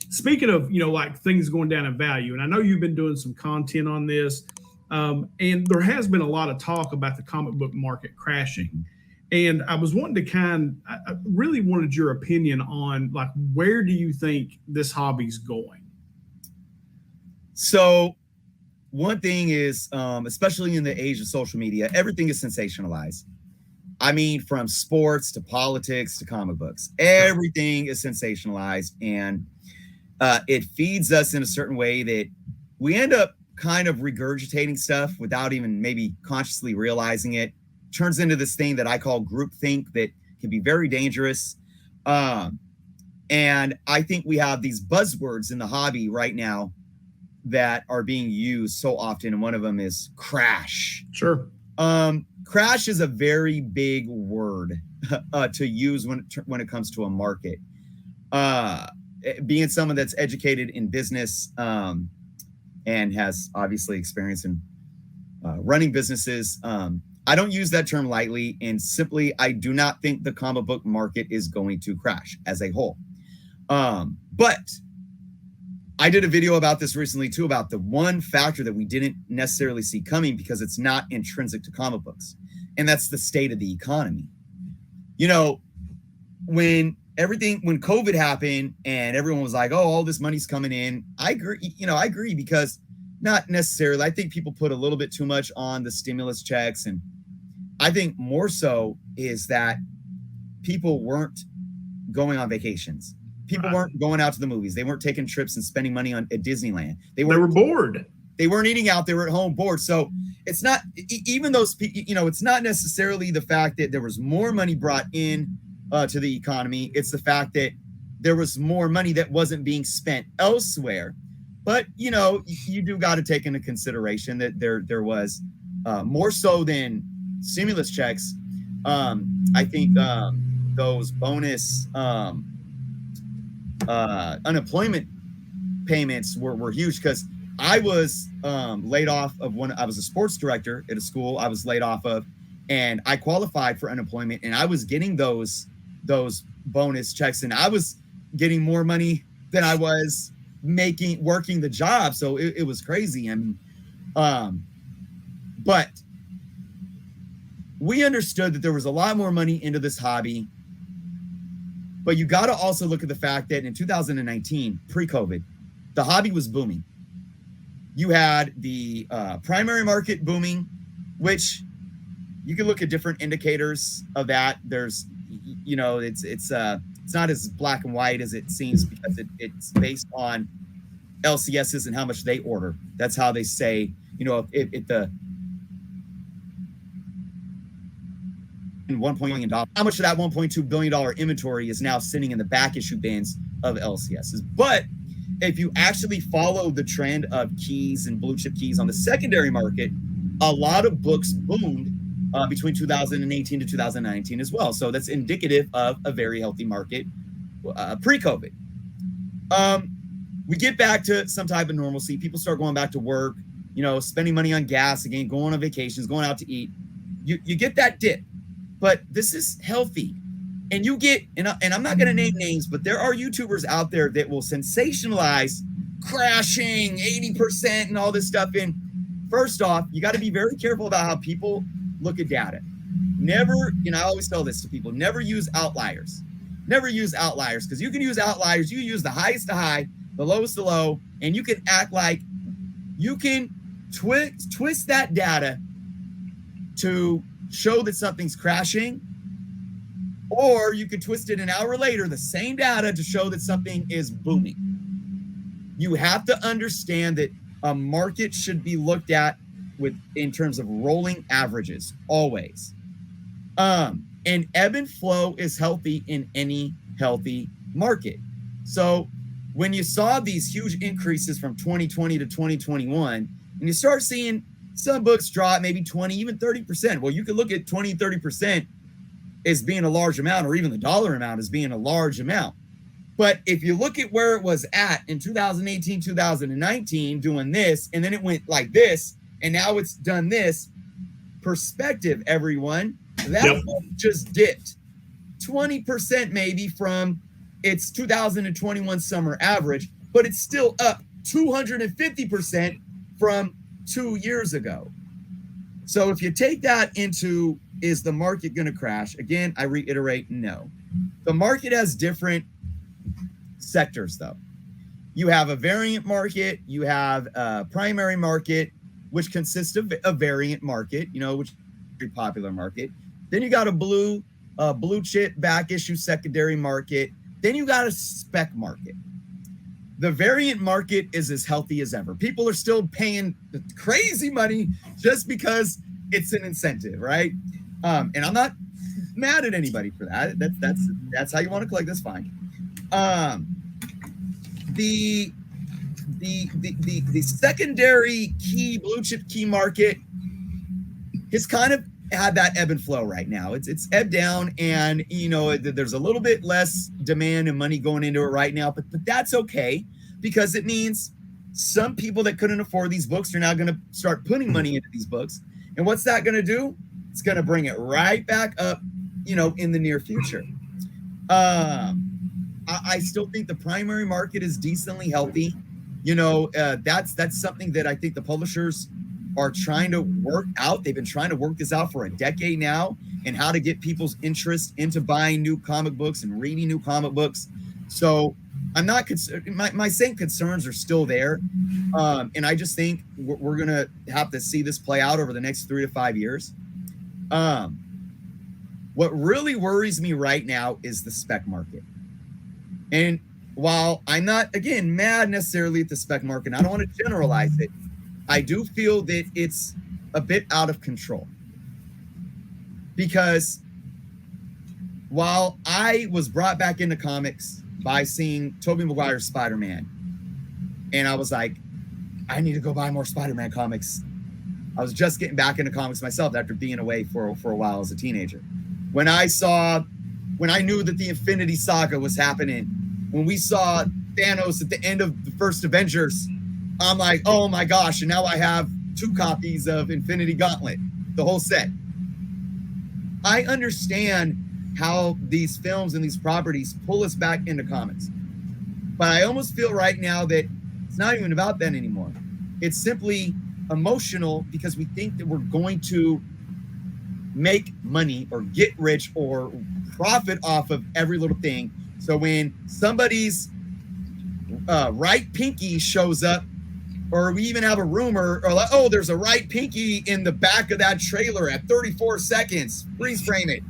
speaking of, like things going down in value, and I know you've been doing some content on this, and there has been a lot of talk about the comic book market crashing. And I was wanting to I really wanted your opinion on like, where do you think this hobby's going? So one thing is, especially in the age of social media, everything is sensationalized. I mean, from sports to politics to comic books, everything is sensationalized, and it feeds us in a certain way that we end up kind of regurgitating stuff without even maybe consciously realizing it. Turns into this thing that I call groupthink that can be very dangerous. And I think we have these buzzwords in the hobby right now that are being used so often, and one of them is crash. Sure. Crash is a very big word to use when it comes to a market. Being someone that's educated in business and has obviously experience in running businesses, I don't use that term lightly, and simply, I do not think the comic book market is going to crash as a whole. But I did a video about this recently too, about the one factor that we didn't necessarily see coming because it's not intrinsic to comic books, and that's the state of the economy. When COVID happened and everyone was like, oh, all this money's coming in, I agree because not necessarily. I think people put a little bit too much on the stimulus checks, and I think more so is that people weren't going on vacations. People weren't going out to the movies. They weren't taking trips and spending money at Disneyland. They were bored. They weren't eating out. They were at home bored. So it's not, even those, it's not necessarily the fact that there was more money brought in to the economy. It's the fact that there was more money that wasn't being spent elsewhere. But, you do got to take into consideration that there was more so than stimulus checks. I think those bonus unemployment payments were huge, because I was laid off of I was a sports director at a school I was laid off of, and I qualified for unemployment, and I was getting those bonus checks, and I was getting more money than I was working the job. So it was crazy. And but we understood that there was a lot more money into this hobby. But you got to also look at the fact that in 2019, pre-COVID, the hobby was booming. You had the primary market booming, which you can look at different indicators of that. There's, it's not as black and white as it seems, because it's based on LCSs and how much they order. That's how they say, if the $1 million, how much of that $1.2 billion inventory is now sitting in the back issue bins of LCSs. But if you actually follow the trend of keys and blue chip keys on the secondary market, a lot of books boomed between 2018 to 2019 as well. So that's indicative of a very healthy market pre-COVID. We get back to some type of normalcy. People start going back to work, spending money on gas again, going on vacations, going out to eat. You get that dip. But this is healthy. And you get, and I'm not going to name names, but there are YouTubers out there that will sensationalize crashing 80% and all this stuff. And first off, you got to be very careful about how people look at data. Never, I always tell this to people, never use outliers. Never use outliers, because you can use outliers. You use the highest to high, the lowest to low, and you can act like you can twist that data to show that something's crashing, or you could twist it an hour later, the same data, to show that something is booming. You have to understand that a market should be looked at in terms of rolling averages always. And ebb and flow is healthy in any healthy market. So when you saw these huge increases from 2020 to 2021, and you start seeing some books drop maybe 20, even 30%. Well, you could look at 20, 30% as being a large amount, or even the dollar amount as being a large amount. But if you look at where it was at in 2018, 2019, doing this, and then it went like this, and now it's done this, perspective, everyone, that book just dipped 20% maybe from its 2021 summer average. but it's still up 250% from 2 years ago. So if you take that into, is the market going to crash? Again, I reiterate, no. The market has different sectors, though. You have a variant market, you have a primary market, which consists of a variant market, which is a very popular market. Then you got a blue chip back issue secondary market. Then you got a spec market. The variant market is as healthy as ever. People are still paying crazy money just because it's an incentive, right? And I'm not mad at anybody for that. That's how you want to collect. That's fine. The secondary key blue chip key market has kind of had that ebb and flow right now. It's ebbed down, and there's a little bit less demand and money going into it right now, but that's okay, because it means some people that couldn't afford these books are now going to start putting money into these books. And what's that going to do? It's going to bring it right back up, in the near future. I still think the primary market is decently healthy. That's something that I think the publishers are trying to work out. They've been trying to work this out for a decade now, and how to get people's interest into buying new comic books and reading new comic books. So I'm not concerned. My same concerns are still there. And I just think we're going to have to see this play out over the next 3 to 5 years. What really worries me right now is the spec market. And while I'm not, again, mad necessarily at the spec market, I don't want to generalize it, I do feel that it's a bit out of control. Because while I was brought back into comics by seeing Tobey Maguire's Spider-Man, and I was like, I need to go buy more Spider-Man comics. I was just getting back into comics myself after being away for a while as a teenager. When I knew that the Infinity Saga was happening, when we saw Thanos at the end of the first Avengers, I'm like, oh my gosh, and now I have 2 copies of Infinity Gauntlet, the whole set. I understand how these films and these properties pull us back into comics. But I almost feel right now that it's not even about that anymore. It's simply emotional, because we think that we're going to make money or get rich or profit off of every little thing. So when somebody's right pinky shows up, or we even have a rumor, or like, oh, there's a right pinky in the back of that trailer at 34 seconds, freeze frame it.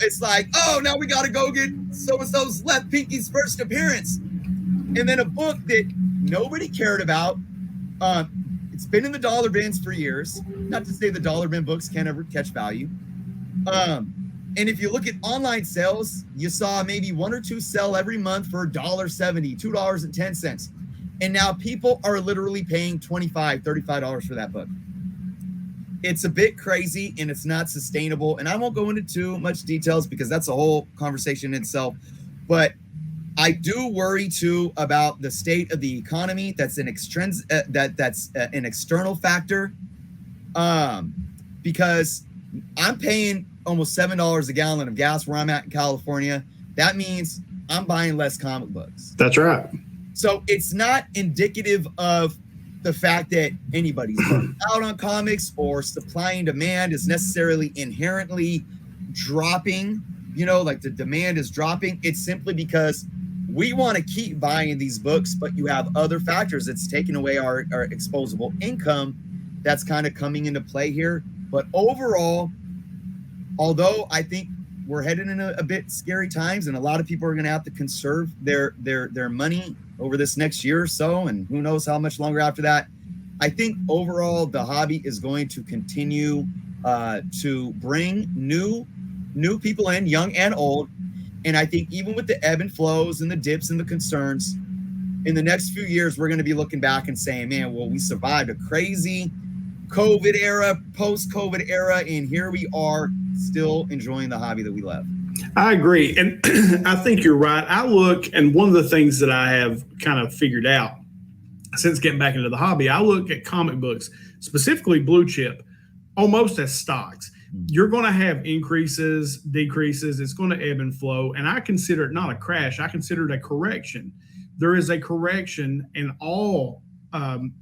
It's like, oh, now we got to go get so-and-so's left pinky's first appearance. And then a book that nobody cared about. It's been in the dollar bins for years. Not to say the dollar bin books can't ever catch value. And if you look at online sales, you saw maybe 1 or 2 sell every month for $1.70, $2.10. And now people are literally paying $25, $35 for that book. It's a bit crazy, and it's not sustainable. And I won't go into too much details, because that's a whole conversation in itself. But I do worry too about the state of the economy. That's an an external factor, because I'm paying almost $7 a gallon of gas where I'm at in California. That means I'm buying less comic books. That's right. So it's not indicative of the fact that anybody's out on comics, or supply and demand is necessarily inherently dropping, like the demand is dropping. It's simply because we want to keep buying these books, but you have other factors that's taking away our exposable income that's kind of coming into play here. But overall, although I think we're headed in a bit scary times, and a lot of people are going to have to conserve their money over this next year or so, and who knows how much longer after that, I think overall the hobby is going to continue to bring new people in, young and old. And I think even with the ebb and flows and the dips and the concerns, in the next few years, we're going to be looking back and saying, man, well, we survived a crazy COVID era, post-COVID era, and here we are still enjoying the hobby that we love. I agree. And I think you're right. I look, and one of the things that I have kind of figured out since getting back into the hobby, I look at comic books, specifically blue chip, almost as stocks. You're going to have increases, decreases. It's going to ebb and flow. And I consider it not a crash. I consider it a correction, there is a correction in all.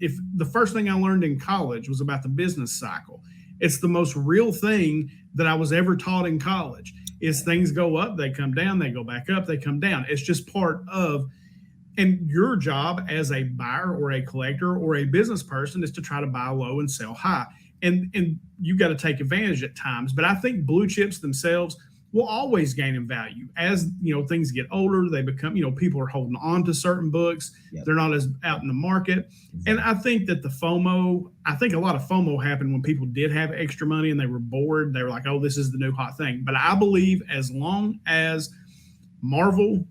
If the first thing I learned in college was about the business cycle, it's the most real thing that I was ever taught in college. Is things go up, they come down, they go back up, they come down. It's just part of, and your job as a buyer or a collector or a business person is to try to buy low and sell high. And you got to take advantage at times. But I think blue chips themselves will always gain in value as things get older. They become, people are holding on to certain books. Yep. They're not as out in the market. Exactly. And I think that I think a lot of FOMO happened when people did have extra money and they were bored. They were like, oh, this is the new hot thing. But I believe as long as Marvel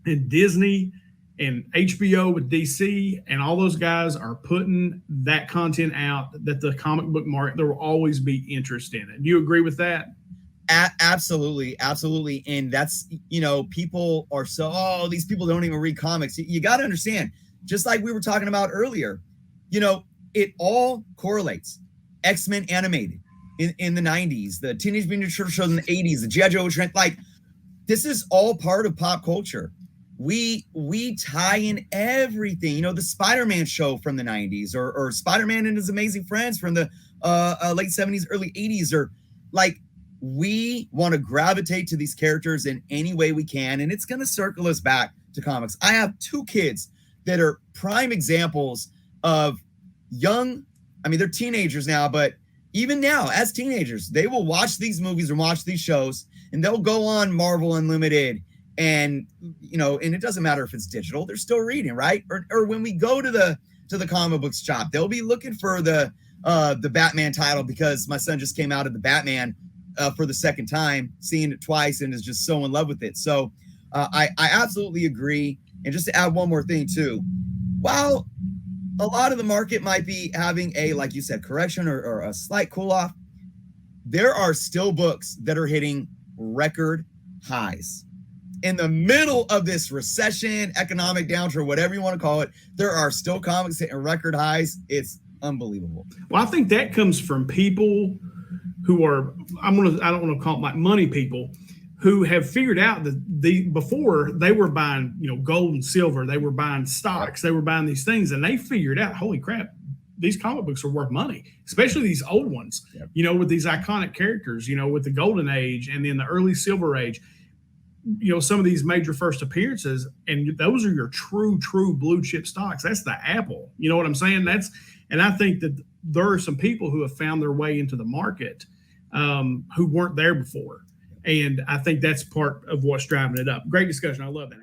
and Disney and HBO with DC and all those guys are putting that content out, that the comic book market, there will always be interest in it. Do you agree with that? Absolutely. And that's, people are these people don't even read comics. You got to understand, just like we were talking about earlier, it all correlates. X-Men animated in the 90s, the Teenage Mutant Ninja Turtles in the 80s, the G.I. Joe trend, like this is all part of pop culture. We tie in everything, the Spider-Man show from the 90s or Spider-Man and His Amazing Friends from the late 70s, early 80s, or like, we want to gravitate to these characters in any way we can, and it's going to circle us back to comics. I have 2 kids that are prime examples of they're teenagers now, but even now, as teenagers, they will watch these movies and watch these shows, and they'll go on Marvel Unlimited, and and it doesn't matter if it's digital, they're still reading, right? Or when we go to the comic books shop, they'll be looking for the Batman title because my son just came out of the Batman for the second time, seeing it twice, and is just so in love with it. So I absolutely agree. And just to add one more thing too, while a lot of the market might be having a, like you said, correction or a slight cool off, there are still books that are hitting record highs. In the middle of this recession, economic downturn, whatever you want to call it, there are still comics hitting record highs. It's unbelievable. Well, I think that comes from people who are, I don't want to call them like money people, who have figured out that before they were buying, gold and silver, they were buying stocks, they were buying these things, and they figured out, holy crap, these comic books are worth money, especially these old ones, with these iconic characters, with the golden age and then the early silver age, some of these major first appearances, and those are your true blue chip stocks. That's the Apple. You know what I'm saying? And I think that there are some people who have found their way into the market who weren't there before. And I think that's part of what's driving it up. Great discussion. I love that.